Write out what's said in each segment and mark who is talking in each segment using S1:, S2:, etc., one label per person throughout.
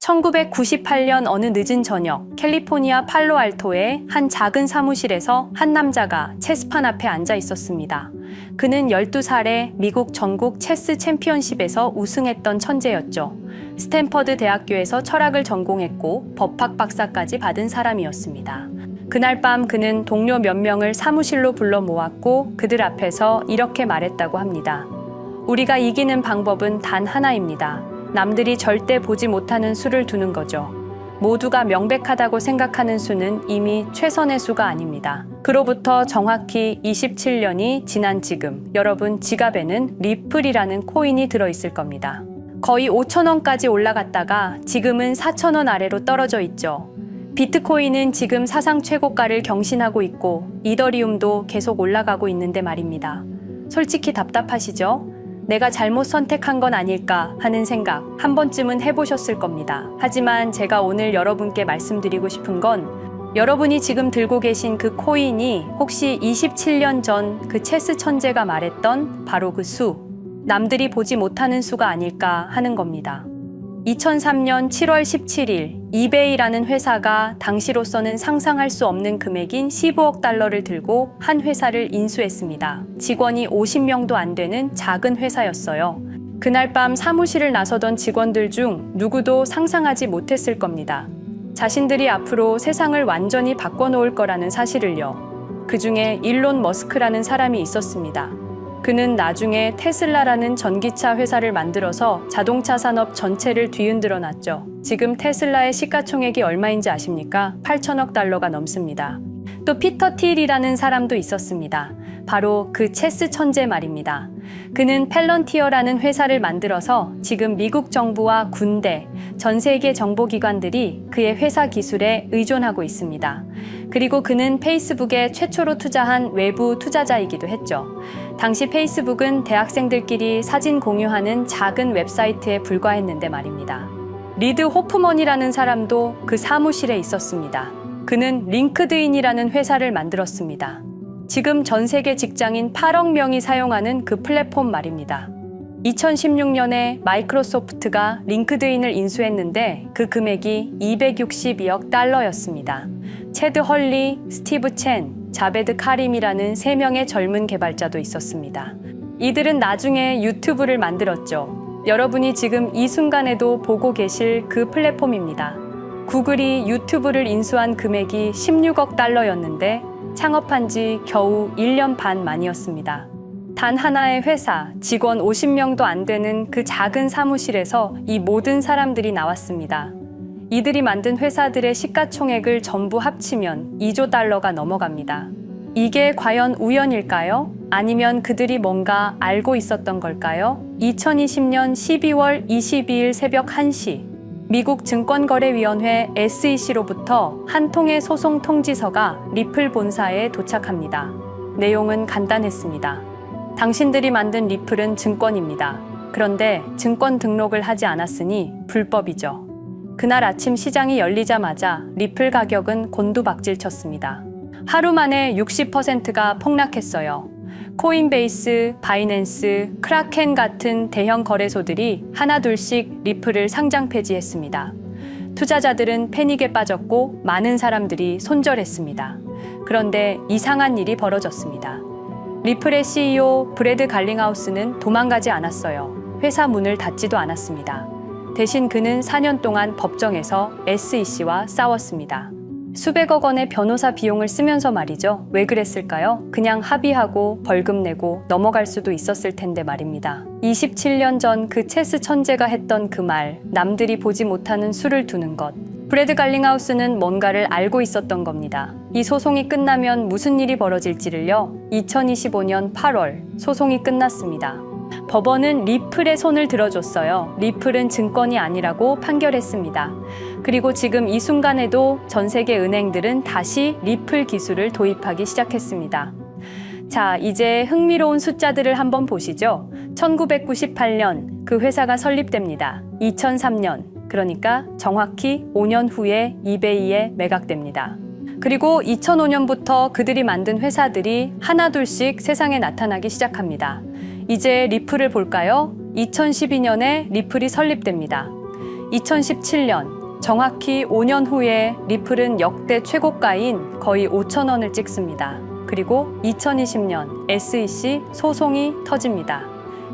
S1: 1998년 어느 늦은 저녁, 캘리포니아 팔로알토의 한 작은 사무실에서 한 남자가 체스판 앞에 앉아 있었습니다. 그는 12살에 미국 전국 체스 챔피언십에서 우승했던 천재였죠. 스탠퍼드 대학교에서 철학을 전공했고 법학 박사까지 받은 사람이었습니다. 그날 밤 그는 동료 몇 명을 사무실로 불러 모았고 그들 앞에서 이렇게 말했다고 합니다. 우리가 이기는 방법은 단 하나입니다. 남들이 절대 보지 못하는 수를 두는 거죠. 모두가 명백하다고 생각하는 수는 이미 최선의 수가 아닙니다. 그로부터 정확히 27년이 지난 지금 여러분 지갑에는 리플이라는 코인이 들어있을 겁니다. 거의 5,000원까지 올라갔다가 지금은 4,000원 아래로 떨어져 있죠. 비트코인은 지금 사상 최고가를 경신하고 있고 이더리움도 계속 올라가고 있는데 말입니다. 솔직히 답답하시죠? 내가 잘못 선택한 건 아닐까 하는 생각 한 번쯤은 해보셨을 겁니다. 하지만 제가 오늘 여러분께 말씀드리고 싶은 건 여러분이 지금 들고 계신 그 코인이 혹시 27년 전 그 체스 천재가 말했던 바로 그 수, 남들이 보지 못하는 수가 아닐까 하는 겁니다. 2003년 7월 17일 이베이라는 회사가 당시로서는 상상할 수 없는 금액인 15억 달러를 들고 한 회사를 인수했습니다. 직원이 50명도 안 되는 작은 회사였어요. 그날 밤 사무실을 나서던 직원들 중 누구도 상상하지 못했을 겁니다. 자신들이 앞으로 세상을 완전히 바꿔놓을 거라는 사실을요. 그 중에 일론 머스크라는 사람이 있었습니다. 그는 나중에 테슬라라는 전기차 회사를 만들어서 자동차 산업 전체를 뒤흔들어 놨죠. 지금 테슬라의 시가총액이 얼마인지 아십니까? 8천억 달러가 넘습니다. 또 피터 틸이라는 사람도 있었습니다. 바로 그 체스 천재 말입니다. 그는 펠런티어라는 회사를 만들어서 지금 미국 정부와 군대, 전 세계 정보기관들이 그의 회사 기술에 의존하고 있습니다. 그리고 그는 페이스북에 최초로 투자한 외부 투자자이기도 했죠. 당시 페이스북은 대학생들끼리 사진 공유하는 작은 웹사이트에 불과했는데 말입니다. 리드 호프먼이라는 사람도 그 사무실에 있었습니다. 그는 링크드인이라는 회사를 만들었습니다. 지금 전 세계 직장인 8억 명이 사용하는 그 플랫폼 말입니다. 2016년에 마이크로소프트가 링크드인을 인수했는데 그 금액이 262억 달러였습니다. 체드 헐리, 스티브 첸, 자베드 카림이라는 3명의 젊은 개발자도 있었습니다. 이들은 나중에 유튜브를 만들었죠. 여러분이 지금 이 순간에도 보고 계실 그 플랫폼입니다. 구글이 유튜브를 인수한 금액이 16억 달러였는데 창업한 지 겨우 1년 반 만이었습니다. 단 하나의 회사, 직원 50명도 안 되는 그 작은 사무실에서 이 모든 사람들이 나왔습니다. 이들이 만든 회사들의 시가총액을 전부 합치면 2조 달러가 넘어갑니다. 이게 과연 우연일까요? 아니면 그들이 뭔가 알고 있었던 걸까요? 2020년 12월 22일 새벽 1시 미국 증권거래위원회 SEC로부터 한 통의 소송 통지서가 리플 본사에 도착합니다. 내용은 간단했습니다. 당신들이 만든 리플은 증권입니다. 그런데 증권 등록을 하지 않았으니 불법이죠. 그날 아침 시장이 열리자마자 리플 가격은 곤두박질쳤습니다. 하루 만에 60%가 폭락했어요. 코인베이스, 바이낸스, 크라켄 같은 대형 거래소들이 하나둘씩 리플을 상장 폐지했습니다. 투자자들은 패닉에 빠졌고 많은 사람들이 손절했습니다. 그런데 이상한 일이 벌어졌습니다. 리플의 CEO 브래드 갈링하우스는 도망가지 않았어요. 회사 문을 닫지도 않았습니다. 대신 그는 4년 동안 법정에서 SEC와 싸웠습니다. 수백억 원의 변호사 비용을 쓰면서 말이죠. 왜 그랬을까요? 그냥 합의하고 벌금 내고 넘어갈 수도 있었을 텐데 말입니다. 27년 전 그 체스 천재가 했던 그 말, 남들이 보지 못하는 수를 두는 것. 브래드 갈링하우스는 뭔가를 알고 있었던 겁니다. 이 소송이 끝나면 무슨 일이 벌어질지를요. 2025년 8월 소송이 끝났습니다. 법원은 리플의 손을 들어줬어요. 리플은 증권이 아니라고 판결했습니다. 그리고 지금 이 순간에도 전 세계 은행들은 다시 리플 기술을 도입하기 시작했습니다. 자, 이제 흥미로운 숫자들을 한번 보시죠. 1998년 그 회사가 설립됩니다. 2003년, 그러니까 정확히 5년 후에 이베이에 매각됩니다. 그리고 2005년부터 그들이 만든 회사들이 하나둘씩 세상에 나타나기 시작합니다. 이제 리플을 볼까요? 2012년에 리플이 설립됩니다. 2017년, 정확히 5년 후에 리플은 역대 최고가인 거의 5,000원을 찍습니다. 그리고 2020년 SEC 소송이 터집니다.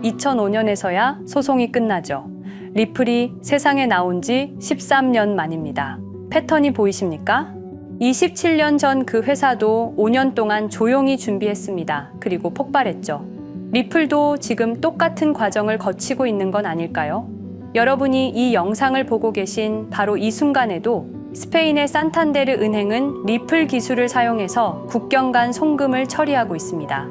S1: 2005년에서야 소송이 끝나죠. 리플이 세상에 나온 지 13년 만입니다. 패턴이 보이십니까? 27년 전 그 회사도 5년 동안 조용히 준비했습니다. 그리고 폭발했죠. 리플도 지금 똑같은 과정을 거치고 있는 건 아닐까요? 여러분이 이 영상을 보고 계신 바로 이 순간에도 스페인의 산탄데르 은행은 리플 기술을 사용해서 국경 간 송금을 처리하고 있습니다.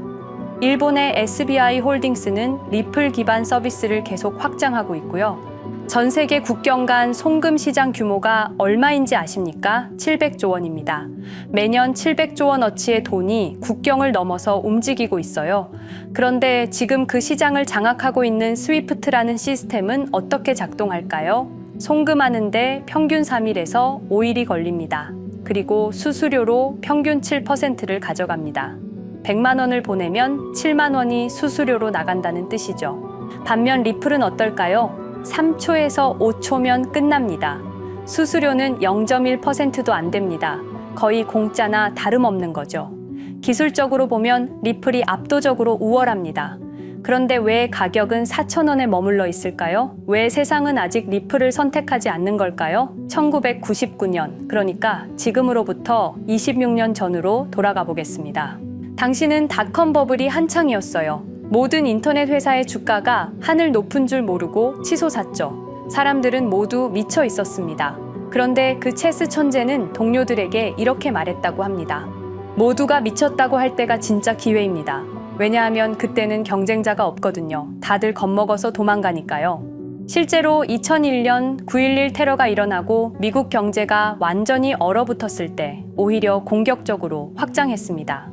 S1: 일본의 SBI 홀딩스는 리플 기반 서비스를 계속 확장하고 있고요. 전 세계 국경 간 송금 시장 규모가 얼마인지 아십니까? 700조 원입니다. 매년 700조 원어치의 돈이 국경을 넘어서 움직이고 있어요. 그런데 지금 그 시장을 장악하고 있는 스위프트라는 시스템은 어떻게 작동할까요? 송금하는데 평균 3일에서 5일이 걸립니다. 그리고 수수료로 평균 7%를 가져갑니다. 100만 원을 보내면 7만 원이 수수료로 나간다는 뜻이죠. 반면 리플은 어떨까요? 3초에서 5초면 끝납니다. 수수료는 0.1%도 안 됩니다. 거의 공짜나 다름없는 거죠. 기술적으로 보면 리플이 압도적으로 우월합니다. 그런데 왜 가격은 4,000원에 머물러 있을까요? 왜 세상은 아직 리플을 선택하지 않는 걸까요? 1999년, 그러니까 지금으로부터 26년 전으로 돌아가 보겠습니다. 당시는 닷컴 버블이 한창이었어요. 모든 인터넷 회사의 주가가 하늘 높은 줄 모르고 치솟았죠. 사람들은 모두 미쳐 있었습니다. 그런데 그 체스 천재는 동료들에게 이렇게 말했다고 합니다. 모두가 미쳤다고 할 때가 진짜 기회입니다. 왜냐하면 그때는 경쟁자가 없거든요. 다들 겁먹어서 도망가니까요. 실제로 2001년 9.11 테러가 일어나고 미국 경제가 완전히 얼어붙었을 때 오히려 공격적으로 확장했습니다.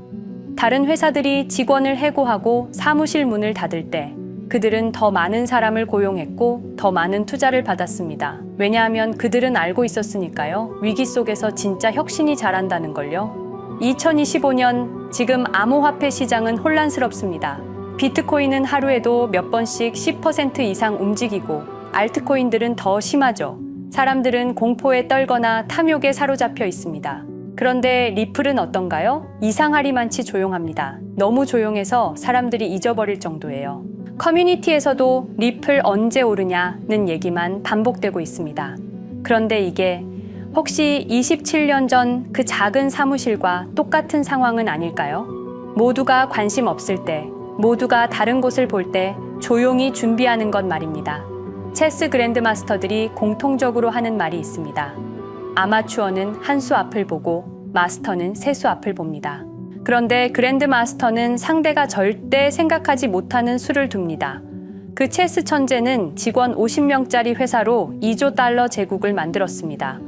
S1: 다른 회사들이 직원을 해고하고 사무실 문을 닫을 때 그들은 더 많은 사람을 고용했고 더 많은 투자를 받았습니다. 왜냐하면 그들은 알고 있었으니까요. 위기 속에서 진짜 혁신이 자란다는 걸요. 2025년 지금 암호화폐 시장은 혼란스럽습니다. 비트코인은 하루에도 몇 번씩 10% 이상 움직이고 알트코인들은 더 심하죠. 사람들은 공포에 떨거나 탐욕에 사로잡혀 있습니다. 그런데 리플은 어떤가요? 이상하리만치 조용합니다. 너무 조용해서 사람들이 잊어버릴 정도예요. 커뮤니티에서도 리플 언제 오르냐는 얘기만 반복되고 있습니다. 그런데 이게 혹시 27년 전 그 작은 사무실과 똑같은 상황은 아닐까요? 모두가 관심 없을 때, 모두가 다른 곳을 볼 때 조용히 준비하는 것 말입니다. 체스 그랜드마스터들이 공통적으로 하는 말이 있습니다. 아마추어는 한 수 앞을 보고 마스터는 세 수 앞을 봅니다. 그런데 그랜드마스터는 상대가 절대 생각하지 못하는 수를 둡니다. 그 체스 천재는 직원 50명짜리 회사로 2조 달러 제국을 만들었습니다.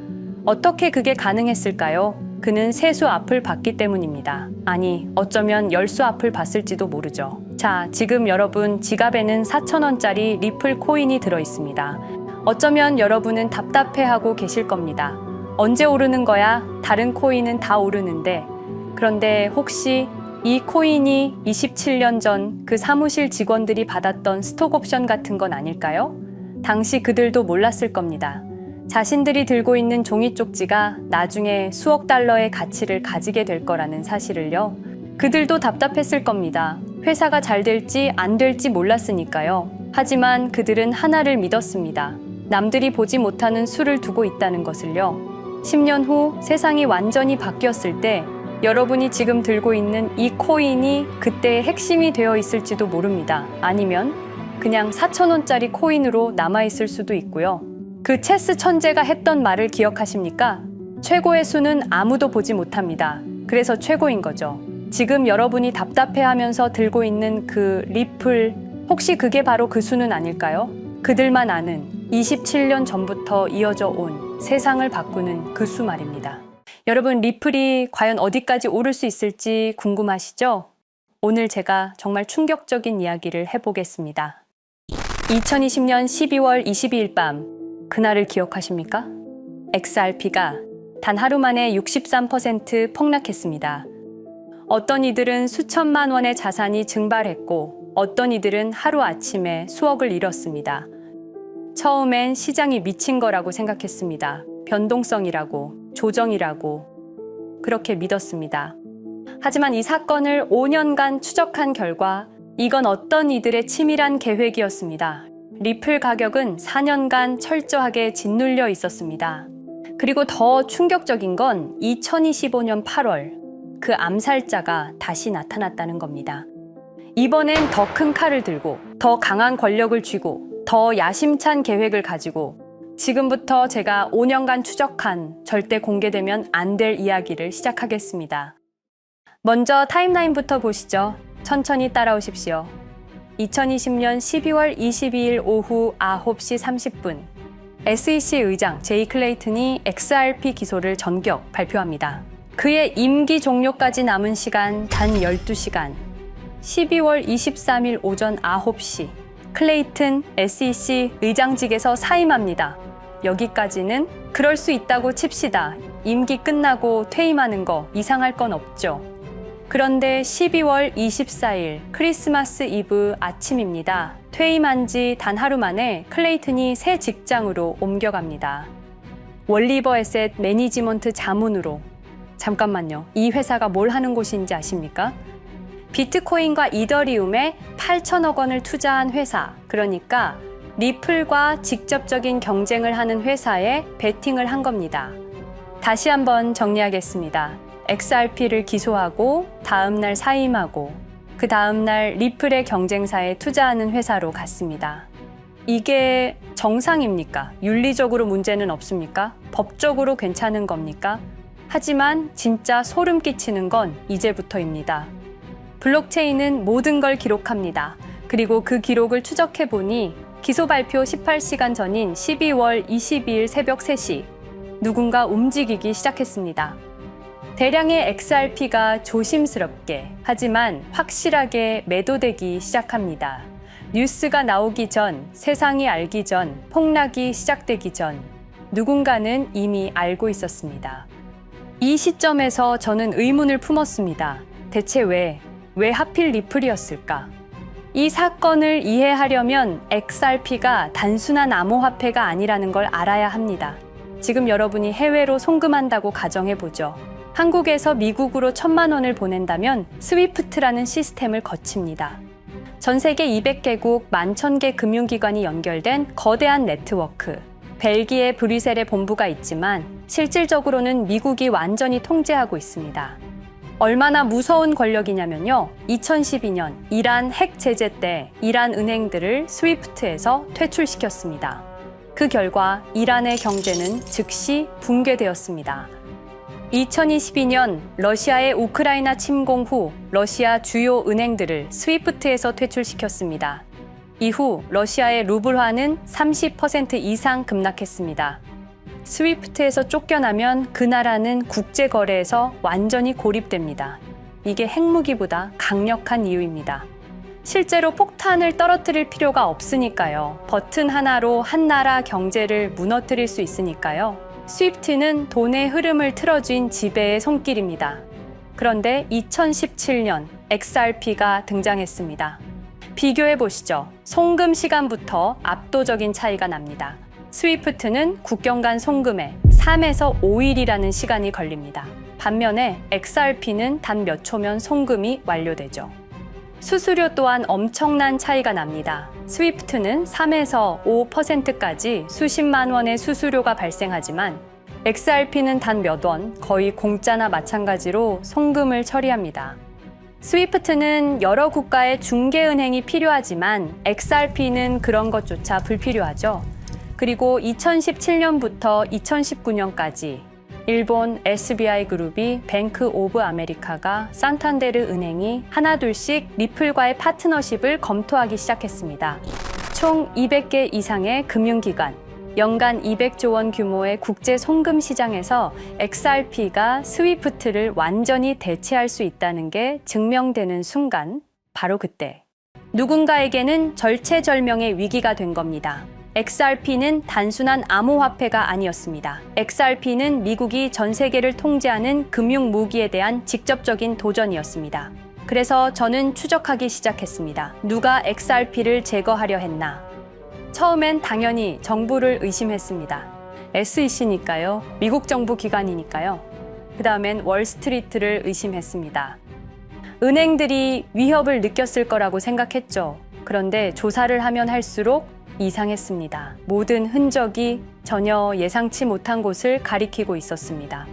S1: 어떻게 그게 가능했을까요? 그는 세 수 앞을 봤기 때문입니다. 아니, 어쩌면 10수 앞을 봤을지도 모르죠. 자, 지금 여러분 지갑에는 4,000원짜리 리플 코인이 들어 있습니다. 어쩌면 여러분은 답답해하고 계실 겁니다. 언제 오르는 거야? 다른 코인은 다 오르는데. 그런데 혹시 이 코인이 27년 전 그 사무실 직원들이 받았던 스톡옵션 같은 건 아닐까요? 당시 그들도 몰랐을 겁니다. 자신들이 들고 있는 종이 쪽지가 나중에 수억 달러의 가치를 가지게 될 거라는 사실을요. 그들도 답답했을 겁니다. 회사가 잘 될지 안 될지 몰랐으니까요. 하지만 그들은 하나를 믿었습니다. 남들이 보지 못하는 수를 두고 있다는 것을요. 10년 후 세상이 완전히 바뀌었을 때 여러분이 지금 들고 있는 이 코인이 그때의 핵심이 되어 있을지도 모릅니다. 아니면 그냥 4,000원짜리 코인으로 남아있을 수도 있고요. 그 체스 천재가 했던 말을 기억하십니까? 최고의 수는 아무도 보지 못합니다. 그래서 최고인 거죠. 지금 여러분이 답답해하면서 들고 있는 그 리플, 혹시 그게 바로 그 수는 아닐까요? 그들만 아는 27년 전부터 이어져 온 세상을 바꾸는 그 수 말입니다. 여러분, 리플이 과연 어디까지 오를 수 있을지 궁금하시죠? 오늘 제가 정말 충격적인 이야기를 해보겠습니다. 2020년 12월 22일 밤, 그날을 기억하십니까? XRP가 단 하루 만에 63% 폭락했습니다. 어떤 이들은 수천만 원의 자산이 증발했고 어떤 이들은 하루아침에 수억을 잃었습니다. 처음엔 시장이 미친 거라고 생각했습니다. 변동성이라고, 조정이라고 그렇게 믿었습니다. 하지만 이 사건을 5년간 추적한 결과 이건 어떤 이들의 치밀한 계획이었습니다. 리플 가격은 4년간 철저하게 짓눌려 있었습니다. 그리고 더 충격적인 건 2025년 8월 그 암살자가 다시 나타났다는 겁니다. 이번엔 더 큰 칼을 들고 더 강한 권력을 쥐고 더 야심찬 계획을 가지고 지금부터 제가 5년간 추적한 절대 공개되면 안 될 이야기를 시작하겠습니다. 먼저 타임라인부터 보시죠. 천천히 따라오십시오. 2020년 12월 22일 오후 9시 30분 SEC 의장 제이 클레이튼이 XRP 기소를 전격 발표합니다. 그의 임기 종료까지 남은 시간 단 12시간 12월 23일 오전 9시 클레이튼 SEC 의장직에서 사임합니다. 여기까지는 그럴 수 있다고 칩시다. 임기 끝나고 퇴임하는 거 이상할 건 없죠. 그런데 12월 24일 크리스마스 이브 아침입니다. 퇴임한 지 단 하루 만에 클레이튼이 새 직장으로 옮겨갑니다. 월리버 에셋 매니지먼트 자문으로. 잠깐만요. 이 회사가 뭘 하는 곳인지 아십니까? 비트코인과 이더리움에 8천억 원을 투자한 회사, 그러니까 리플과 직접적인 경쟁을 하는 회사에 베팅을 한 겁니다. 다시 한번 정리하겠습니다. XRP를 기소하고 다음날 사임하고 그 다음날 리플의 경쟁사에 투자하는 회사로 갔습니다. 이게 정상입니까? 윤리적으로 문제는 없습니까? 법적으로 괜찮은 겁니까? 하지만 진짜 소름 끼치는 건 이제부터입니다. 블록체인은 모든 걸 기록합니다. 그리고 그 기록을 추적해보니 기소 발표 18시간 전인 12월 22일 새벽 3시 누군가 움직이기 시작했습니다. 대량의 XRP가 조심스럽게 하지만 확실하게 매도되기 시작합니다. 뉴스가 나오기 전, 세상이 알기 전, 폭락이 시작되기 전 누군가는 이미 알고 있었습니다. 이 시점에서 저는 의문을 품었습니다. 대체 왜 하필 리플이었을까? 이 사건을 이해하려면 XRP가 단순한 암호화폐가 아니라는 걸 알아야 합니다. 지금 여러분이 해외로 송금한다고 가정해보죠. 한국에서 미국으로 1,000만 원을 보낸다면 스위프트라는 시스템을 거칩니다. 전 세계 200개국 11,000개 금융기관이 연결된 거대한 네트워크. 벨기에 브뤼셀에 본부가 있지만 실질적으로는 미국이 완전히 통제하고 있습니다. 얼마나 무서운 권력이냐면요. 2012년 이란 핵 제재 때 이란 은행들을 스위프트에서 퇴출시켰습니다. 그 결과 이란의 경제는 즉시 붕괴되었습니다. 2022년 러시아의 우크라이나 침공 후 러시아 주요 은행들을 스위프트에서 퇴출시켰습니다. 이후 러시아의 루블화는 30% 이상 급락했습니다. 스위프트에서 쫓겨나면 그 나라는 국제거래에서 완전히 고립됩니다. 이게 핵무기보다 강력한 이유입니다. 실제로 폭탄을 떨어뜨릴 필요가 없으니까요. 버튼 하나로 한 나라 경제를 무너뜨릴 수 있으니까요. 스위프트는 돈의 흐름을 틀어쥔 지배의 손길입니다. 그런데 2017년 XRP가 등장했습니다. 비교해 보시죠. 송금 시간부터 압도적인 차이가 납니다. 스위프트는 국경 간 송금에 3에서 5일이라는 시간이 걸립니다. 반면에 XRP는 단 몇 초면 송금이 완료되죠. 수수료 또한 엄청난 차이가 납니다. 스위프트는 3에서 5%까지 수십만 원의 수수료가 발생하지만 XRP는 단 몇 원, 거의 공짜나 마찬가지로 송금을 처리합니다. 스위프트는 여러 국가의 중개은행이 필요하지만 XRP는 그런 것조차 불필요하죠. 그리고 2017년부터 2019년까지 일본 SBI 그룹이 뱅크 오브 아메리카가 산탄데르 은행이 하나둘씩 리플과의 파트너십을 검토하기 시작했습니다. 총 200개 이상의 금융기관, 연간 200조 원 규모의 국제 송금 시장에서 XRP가 스위프트를 완전히 대체할 수 있다는 게 증명되는 순간, 바로 그때 누군가에게는 절체절명의 위기가 된 겁니다. XRP는 단순한 암호화폐가 아니었습니다. XRP는 미국이 전 세계를 통제하는 금융 무기에 대한 직접적인 도전이었습니다. 그래서 저는 추적하기 시작했습니다. 누가 XRP를 제거하려 했나? 처음엔 당연히 정부를 의심했습니다. SEC니까요. 미국 정부 기관이니까요. 그 다음엔 월스트리트를 의심했습니다. 은행들이 위협을 느꼈을 거라고 생각했죠. 그런데 조사를 하면 할수록 이상했습니다. 모든 흔적이 전혀 예상치 못한 곳을 가리키고 있었습니다.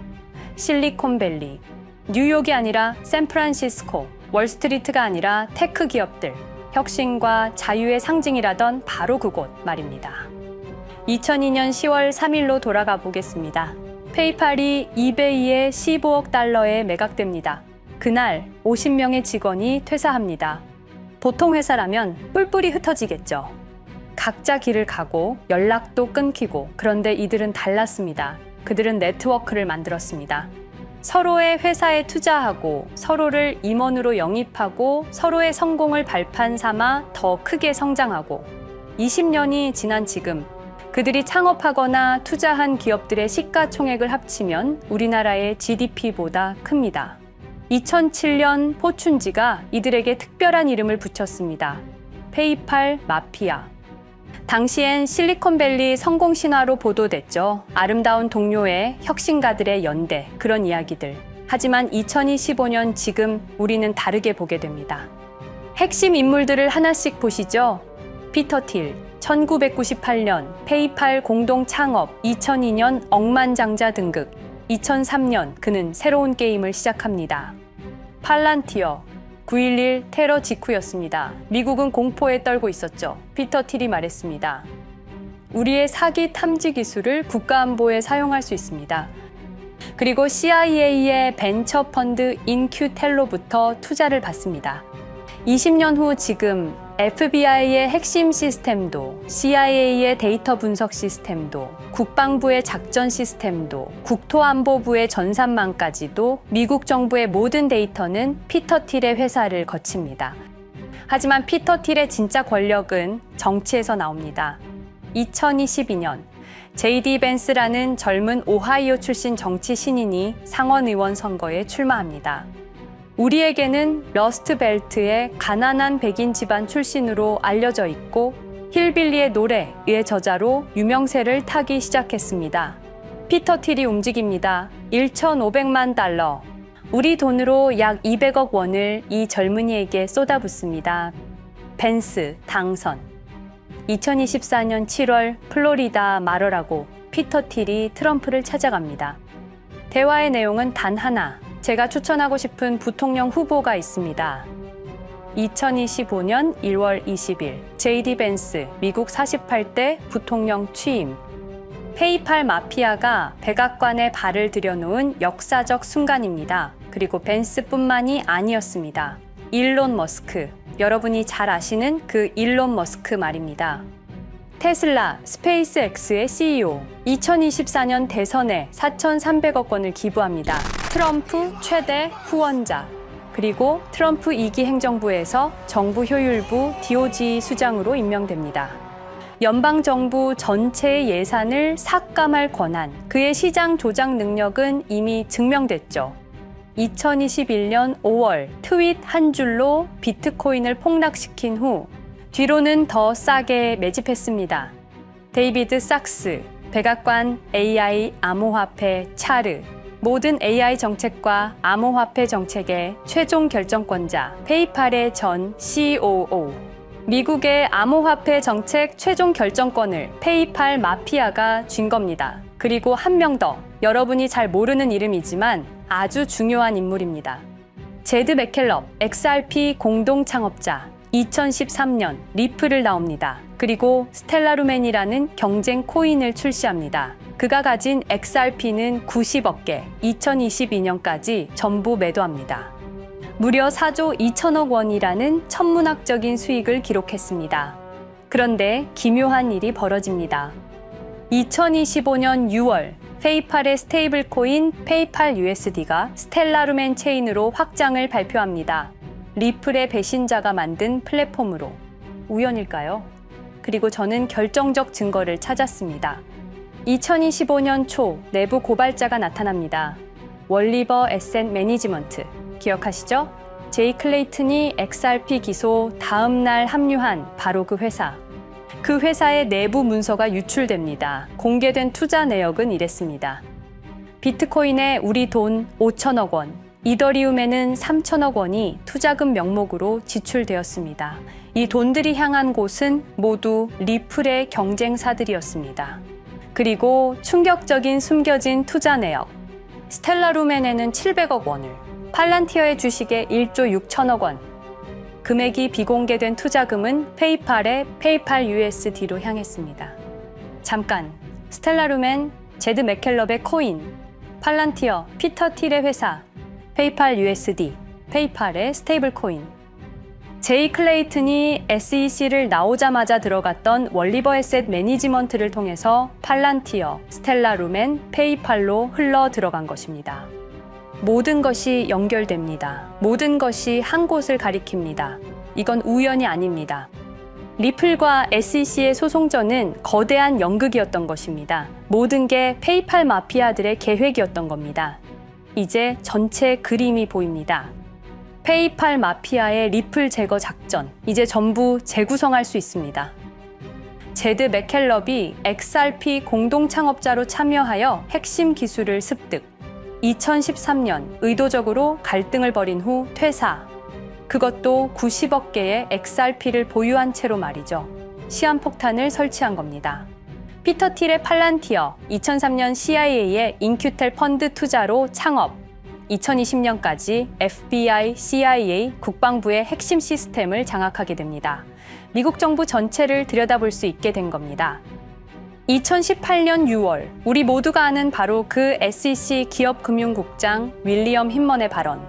S1: 실리콘밸리, 뉴욕이 아니라 샌프란시스코, 월스트리트가 아니라 테크 기업들, 혁신과 자유의 상징이라던 바로 그곳 말입니다. 2002년 10월 3일로 돌아가 보겠습니다. 페이팔이 이베이에 15억 달러에 매각됩니다. 그날 50명의 직원이 퇴사합니다. 보통 회사라면 뿔뿔이 흩어지겠죠. 각자 길을 가고 연락도 끊기고, 그런데 이들은 달랐습니다. 그들은 네트워크를 만들었습니다. 서로의 회사에 투자하고 서로를 임원으로 영입하고 서로의 성공을 발판 삼아 더 크게 성장하고, 20년이 지난 지금 그들이 창업하거나 투자한 기업들의 시가총액을 합치면 우리나라의 GDP보다 큽니다. 2007년 포춘지가 이들에게 특별한 이름을 붙였습니다. 페이팔 마피아. 당시엔 실리콘밸리 성공 신화로 보도됐죠. 아름다운 동료의 혁신가들의 연대, 그런 이야기들. 하지만 2025년 지금 우리는 다르게 보게 됩니다. 핵심 인물들을 하나씩 보시죠. 피터 틸, 1998년 페이팔 공동 창업, 2002년 억만장자 등극, 2003년 그는 새로운 게임을 시작합니다. 팔란티어, 9.11 테러 직후였습니다. 미국은 공포에 떨고 있었죠. 피터 틸이 말했습니다. 우리의 사기 탐지 기술을 국가안보에 사용할 수 있습니다. 그리고 CIA의 벤처 펀드 인큐텔로부터 투자를 받습니다. 20년 후 지금 FBI의 핵심 시스템도, CIA의 데이터 분석 시스템도, 국방부의 작전 시스템도, 국토안보부의 전산망까지도 미국 정부의 모든 데이터는 피터 틸의 회사를 거칩니다. 하지만 피터 틸의 진짜 권력은 정치에서 나옵니다. 2022년 JD 벤스라는 젊은 오하이오 출신 정치 신인이 상원의원 선거에 출마합니다. 우리에게는 러스트벨트의 가난한 백인 집안 출신으로 알려져 있고 힐빌리의 노래의 저자로 유명세를 타기 시작했습니다. 피터 틸이 움직입니다. 1,500만 달러, 우리 돈으로 약 200억 원을 이 젊은이에게 쏟아붓습니다. 벤스 당선. 2024년 7월 플로리다 마러라고 피터 틸이 트럼프를 찾아갑니다. 대화의 내용은 단 하나. 제가 추천하고 싶은 부통령 후보가 있습니다. 2025년 1월 20일 JD 벤스 미국 48대 부통령 취임. 페이팔 마피아가 백악관에 발을 들여놓은 역사적 순간입니다. 그리고 벤스뿐만이 아니었습니다. 일론 머스크, 여러분이 잘 아시는 그 일론 머스크 말입니다. 테슬라, 스페이스X의 CEO, 2024년 대선에 4,300억 원을 기부합니다. 트럼프 최대 후원자, 그리고 트럼프 2기 행정부에서 정부 효율부 DOJ 수장으로 임명됩니다. 연방정부 전체의 예산을 삭감할 권한, 그의 시장 조작 능력은 이미 증명됐죠. 2021년 5월 트윗 한 줄로 비트코인을 폭락시킨 후 뒤로는 더 싸게 매집했습니다. 데이비드 sak스, 백악관 AI 암호화폐 차르, 모든 AI 정책과 암호화폐 정책의 최종 결정권자, 페이팔의 전 COO. 미국의 암호화폐 정책 최종 결정권을 페이팔 마피아가 쥔 겁니다. 그리고 한 명 더, 여러분이 잘 모르는 이름이지만 아주 중요한 인물입니다. 제드 맥켈럽, XRP 공동 창업자, 2013년 리플을 나옵니다. 그리고 스텔라루멘이라는 경쟁 코인을 출시합니다. 그가 가진 XRP는 90억 개, 2022년까지 전부 매도합니다. 무려 4조 2천억 원이라는 천문학적인 수익을 기록했습니다. 그런데 기묘한 일이 벌어집니다. 2025년 6월 페이팔의 스테이블 코인 페이팔 USD가 스텔라루멘 체인으로 확장을 발표합니다. 리플의 배신자가 만든 플랫폼으로. 우연일까요? 그리고 저는 결정적 증거를 찾았습니다. 2025년 초 내부 고발자가 나타납니다. 월리버 에셋 매니지먼트. 기억하시죠? 제이 클레이튼이 XRP 기소 다음 날 합류한 바로 그 회사. 그 회사의 내부 문서가 유출됩니다. 공개된 투자 내역은 이랬습니다. 비트코인에 우리 돈 5천억 원, 이더리움에는 3천억 원이 투자금 명목으로 지출되었습니다. 이 돈들이 향한 곳은 모두 리플의 경쟁사들이었습니다. 그리고 충격적인 숨겨진 투자 내역. 스텔라루멘에는 700억 원을, 팔란티어의 주식에 1조 6천억 원, 금액이 비공개된 투자금은 페이팔의 페이팔 USD로 향했습니다. 잠깐, 스텔라루멘, 제드 맥켈럽의 코인, 팔란티어, 피터 틸의 회사, 페이팔 USD, 페이팔의 스테이블 코인. 제이 클레이튼이 SEC를 나오자마자 들어갔던 월리버 에셋 매니지먼트를 통해서 팔란티어, 스텔라루멘, 페이팔로 흘러 들어간 것입니다. 모든 것이 연결됩니다. 모든 것이 한 곳을 가리킵니다. 이건 우연이 아닙니다. 리플과 SEC의 소송전은 거대한 연극이었던 것입니다. 모든 게 페이팔 마피아들의 계획이었던 겁니다. 이제 전체 그림이 보입니다. 페이팔 마피아의 리플 제거 작전, 이제 전부 재구성할 수 있습니다. 제드 맥켈럽이 XRP 공동 창업자로 참여하여 핵심 기술을 습득. 2013년 의도적으로 갈등을 벌인 후 퇴사. 그것도 90억 개의 XRP를 보유한 채로 말이죠. 시한폭탄을 설치한 겁니다. 피터 틸의 팔란티어, 2003년 CIA의 인큐텔 펀드 투자로 창업. 2020년까지 FBI, CIA, 국방부의 핵심 시스템을 장악하게 됩니다. 미국 정부 전체를 들여다볼 수 있게 된 겁니다. 2018년 6월, 우리 모두가 아는 바로 그 SEC 기업금융국장 윌리엄 힌먼의 발언.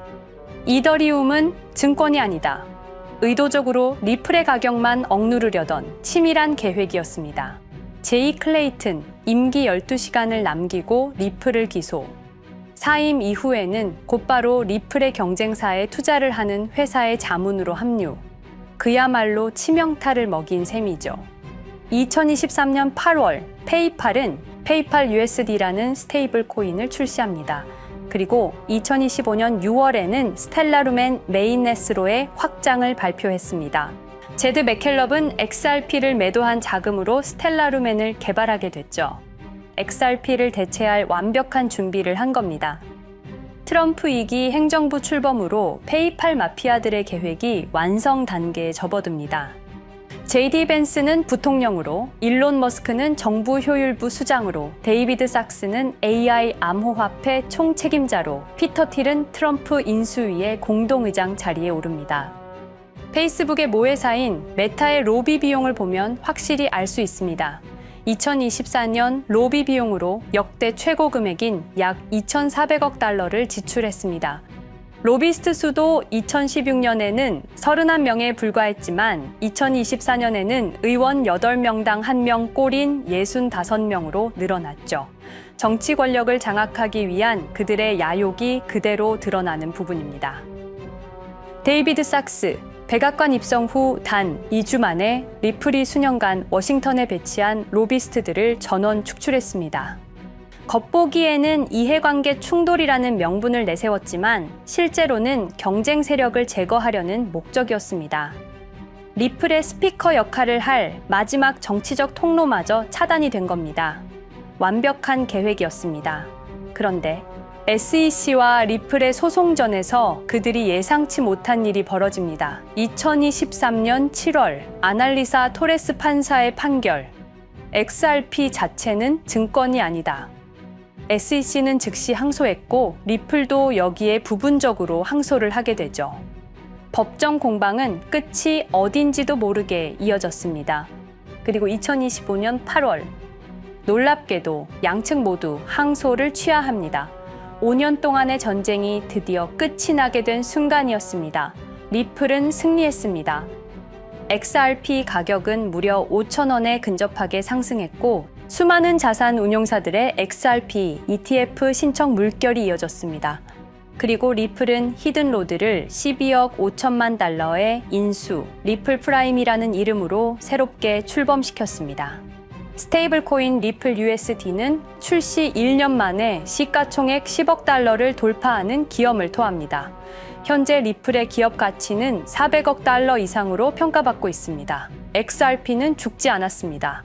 S1: 이더리움은 증권이 아니다. 의도적으로 리플의 가격만 억누르려던 치밀한 계획이었습니다. 제이 클레이튼, 임기 12시간을 남기고 리플을 기소. 사임 이후에는 곧바로 리플의 경쟁사에 투자를 하는 회사의 자문으로 합류. 그야말로 치명타를 먹인 셈이죠. 2023년 8월, 페이팔은 페이팔 USD라는 스테이블 코인을 출시합니다. 그리고 2025년 6월에는 스텔라루멘 메인넷으로의 확장을 발표했습니다. 제드 맥켈럽은 XRP를 매도한 자금으로 스텔라루멘을 개발하게 됐죠. XRP를 대체할 완벽한 준비를 한 겁니다. 트럼프 2기 행정부 출범으로 페이팔 마피아들의 계획이 완성 단계에 접어듭니다. JD 벤스는 부통령으로, 일론 머스크는 정부 효율부 수장으로, 데이비드 sak스는 AI 암호화폐 총책임자로, 피터 틸은 트럼프 인수위의 공동의장 자리에 오릅니다. 페이스북의 모회사인 메타의 로비 비용을 보면 확실히 알 수 있습니다. 2024년 로비 비용으로 역대 최고 금액인 약 2,400억 달러를 지출했습니다. 로비스트 수도 2016년에는 31명에 불과했지만 2024년에는 의원 8명당 1명 꼴인 65명으로 늘어났죠. 정치 권력을 장악하기 위한 그들의 야욕이 그대로 드러나는 부분입니다. 데이비드 sak스, 백악관 입성 후 단 2주 만에 리플이 수년간 워싱턴에 배치한 로비스트들을 전원 축출했습니다. 겉보기에는 이해관계 충돌이라는 명분을 내세웠지만 실제로는 경쟁 세력을 제거하려는 목적이었습니다. 리플의 스피커 역할을 할 마지막 정치적 통로마저 차단이 된 겁니다. 완벽한 계획이었습니다. 그런데 SEC와 리플의 소송전에서 그들이 예상치 못한 일이 벌어집니다. 2023년 7월 아날리사 토레스 판사의 판결. XRP 자체는 증권이 아니다. SEC는 즉시 항소했고 리플도 여기에 부분적으로 항소를 하게 되죠. 법정 공방은 끝이 어딘지도 모르게 이어졌습니다. 그리고 2025년 8월 놀랍게도 양측 모두 항소를 취하합니다. 5년 동안의 전쟁이 드디어 끝이 나게 된 순간이었습니다. 리플은 승리했습니다. XRP 가격은 무려 5,000원에 근접하게 상승했고 수많은 자산 운용사들의 XRP, ETF 신청 물결이 이어졌습니다. 그리고 리플은 히든로드를 12억 5천만 달러의 인수, 리플 프라임이라는 이름으로 새롭게 출범시켰습니다. 스테이블 코인 리플 USD는 출시 1년 만에 시가총액 10억 달러를 돌파하는 기염을 토합니다. 현재 리플의 기업 가치는 400억 달러 이상으로 평가받고 있습니다. XRP는 죽지 않았습니다.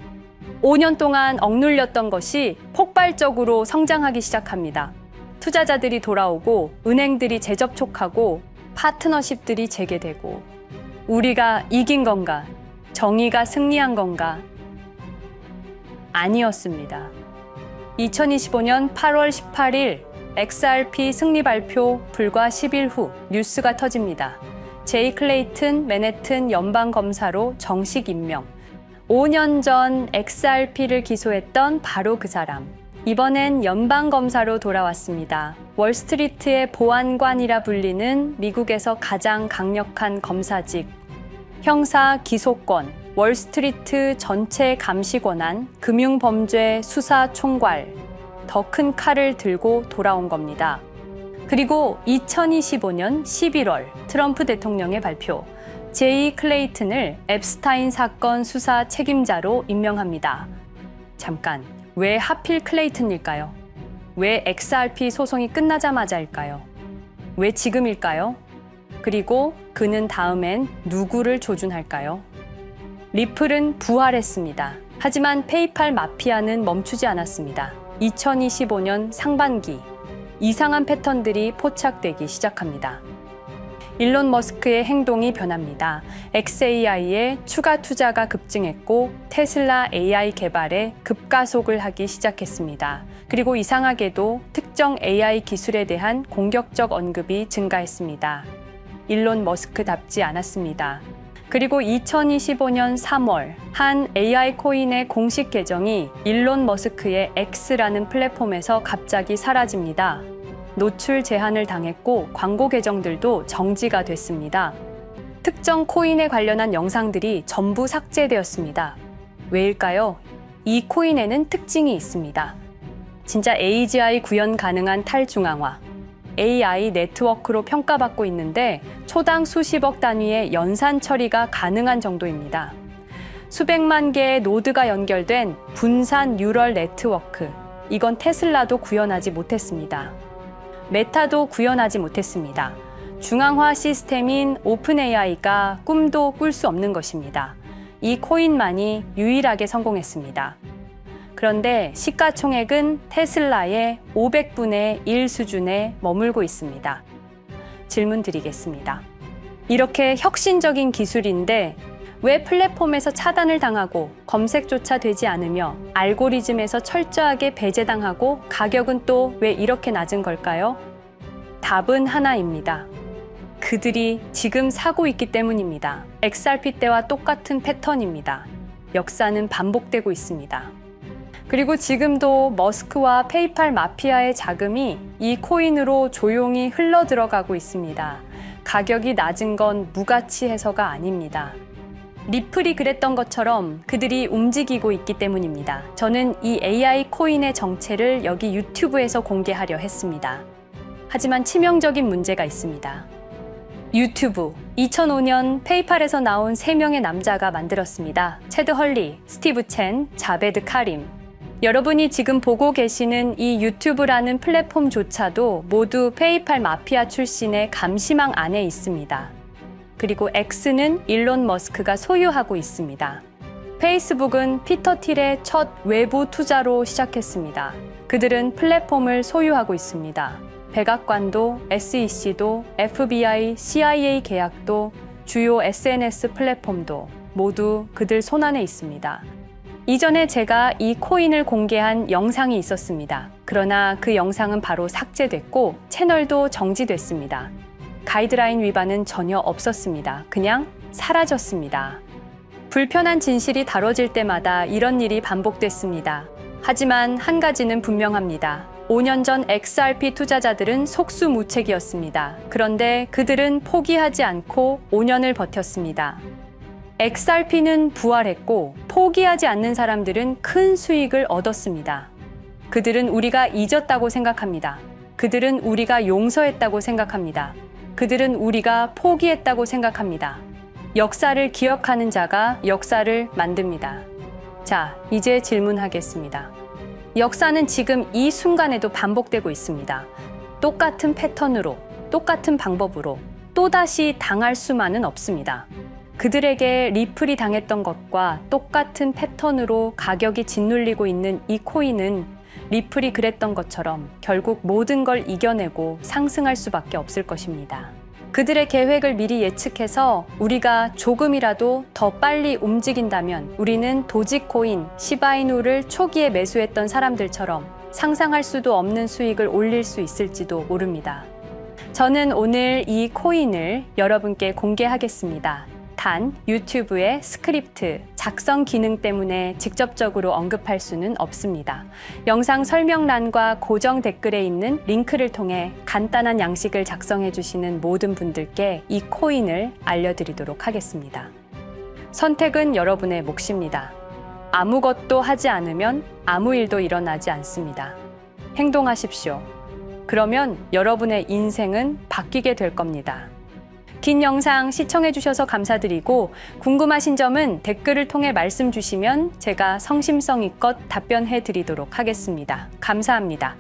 S1: 5년 동안 억눌렸던 것이 폭발적으로 성장하기 시작합니다. 투자자들이 돌아오고 은행들이 재접촉하고 파트너십들이 재개되고 우리가 이긴 건가? 정의가 승리한 건가? 아니었습니다. 2025년 8월 18일 XRP 승리 발표 불과 10일 후 뉴스가 터집니다. 제이 클레이튼 맨해튼 연방검사로 정식 임명. 5년 전 XRP를 기소했던 바로 그 사람. 이번엔 연방검사로 돌아왔습니다. 월스트리트의 보안관이라 불리는 미국에서 가장 강력한 검사직. 형사 기소권, 월스트리트 전체 감시 권한, 금융범죄 수사 총괄. 더 큰 칼을 들고 돌아온 겁니다. 그리고 2025년 11월 트럼프 대통령의 발표. 제이 클레이튼을 앱스타인 사건 수사 책임자로 임명합니다. 잠깐, 왜 하필 클레이튼일까요? 왜 XRP 소송이 끝나자마자일까요? 왜 지금일까요? 그리고 그는 다음엔 누구를 조준할까요? 리플은 부활했습니다. 하지만 페이팔 마피아는 멈추지 않았습니다. 2025년 상반기, 이상한 패턴들이 포착되기 시작합니다. 일론 머스크의 행동이 변합니다. xAI에 추가 투자가 급증했고 테슬라 AI 개발에 급가속을 하기 시작했습니다. 그리고 이상하게도 특정 AI 기술에 대한 공격적 언급이 증가했습니다. 일론 머스크답지 않았습니다. 그리고 2025년 3월 한 AI 코인의 공식 계정이 일론 머스크의 X라는 플랫폼에서 갑자기 사라집니다. 노출 제한을 당했고 광고 계정들도 정지가 됐습니다. 특정 코인에 관련한 영상들이 전부 삭제되었습니다. 왜일까요? 이 코인에는 특징이 있습니다. 진짜 AGI 구현 가능한 탈중앙화, AI 네트워크로 평가받고 있는데 초당 수십억 단위의 연산 처리가 가능한 정도입니다. 수백만 개의 노드가 연결된 분산 뉴럴 네트워크, 이건 테슬라도 구현하지 못했습니다. 메타도 구현하지 못했습니다. 중앙화 시스템인 오픈AI가 꿈도 꿀 수 없는 것입니다. 이 코인만이 유일하게 성공했습니다. 그런데 시가총액은 테슬라의 500분의 1 수준에 머물고 있습니다. 질문 드리겠습니다. 이렇게 혁신적인 기술인데 왜 플랫폼에서 차단을 당하고 검색조차 되지 않으며 알고리즘에서 철저하게 배제당하고 가격은 또 왜 이렇게 낮은 걸까요? 답은 하나입니다. 그들이 지금 사고 있기 때문입니다. XRP 때와 똑같은 패턴입니다. 역사는 반복되고 있습니다. 그리고 지금도 머스크와 페이팔 마피아의 자금이 이 코인으로 조용히 흘러 들어가고 있습니다. 가격이 낮은 건 무가치해서가 아닙니다. 리플이 그랬던 것처럼 그들이 움직이고 있기 때문입니다. 저는 이 AI 코인의 정체를 여기 유튜브에서 공개하려 했습니다. 하지만 치명적인 문제가 있습니다. 유튜브, 2005년 페이팔에서 나온 3명의 남자가 만들었습니다. 체드 헐리, 스티브 첸, 자베드 카림. 여러분이 지금 보고 계시는 이 유튜브라는 플랫폼조차도 모두 페이팔 마피아 출신의 감시망 안에 있습니다. 그리고 X는 일론 머스크가 소유하고 있습니다. 페이스북은 피터 틸의 첫 외부 투자로 시작했습니다. 그들은 플랫폼을 소유하고 있습니다. 백악관도, SEC도, FBI, CIA 계약도, 주요 SNS 플랫폼도 모두 그들 손안에 있습니다. 이전에 제가 이 코인을 공개한 영상이 있었습니다. 그러나 그 영상은 바로 삭제됐고 채널도 정지됐습니다. 가이드라인 위반은 전혀 없었습니다. 그냥 사라졌습니다. 불편한 진실이 다뤄질 때마다 이런 일이 반복됐습니다. 하지만 한 가지는 분명합니다. 5년 전 XRP 투자자들은 속수무책이었습니다. 그런데 그들은 포기하지 않고 5년을 버텼습니다. XRP는 부활했고 포기하지 않는 사람들은 큰 수익을 얻었습니다. 그들은 우리가 잊었다고 생각합니다. 그들은 우리가 용서했다고 생각합니다. 그들은 우리가 포기했다고 생각합니다. 역사를 기억하는 자가 역사를 만듭니다. 자, 이제 질문하겠습니다. 역사는 지금 이 순간에도 반복되고 있습니다. 똑같은 패턴으로, 똑같은 방법으로 또다시 당할 수만은 없습니다. 그들에게 리플이 당했던 것과 똑같은 패턴으로 가격이 짓눌리고 있는 이 코인은 리플이 그랬던 것처럼 결국 모든 걸 이겨내고 상승할 수밖에 없을 것입니다. 그들의 계획을 미리 예측해서 우리가 조금이라도 더 빨리 움직인다면 우리는 도지코인, 시바이누를 초기에 매수했던 사람들처럼 상상할 수도 없는 수익을 올릴 수 있을지도 모릅니다. 저는 오늘 이 코인을 여러분께 공개하겠습니다. 단, 유튜브의 스크립트, 작성 기능 때문에 직접적으로 언급할 수는 없습니다. 영상 설명란과 고정 댓글에 있는 링크를 통해 간단한 양식을 작성해 주시는 모든 분들께 이 코인을 알려드리도록 하겠습니다. 선택은 여러분의 몫입니다. 아무것도 하지 않으면 아무 일도 일어나지 않습니다. 행동하십시오. 그러면 여러분의 인생은 바뀌게 될 겁니다. 긴 영상 시청해주셔서 감사드리고 궁금하신 점은 댓글을 통해 말씀 주시면 제가 성심성의껏 답변해 드리도록 하겠습니다. 감사합니다.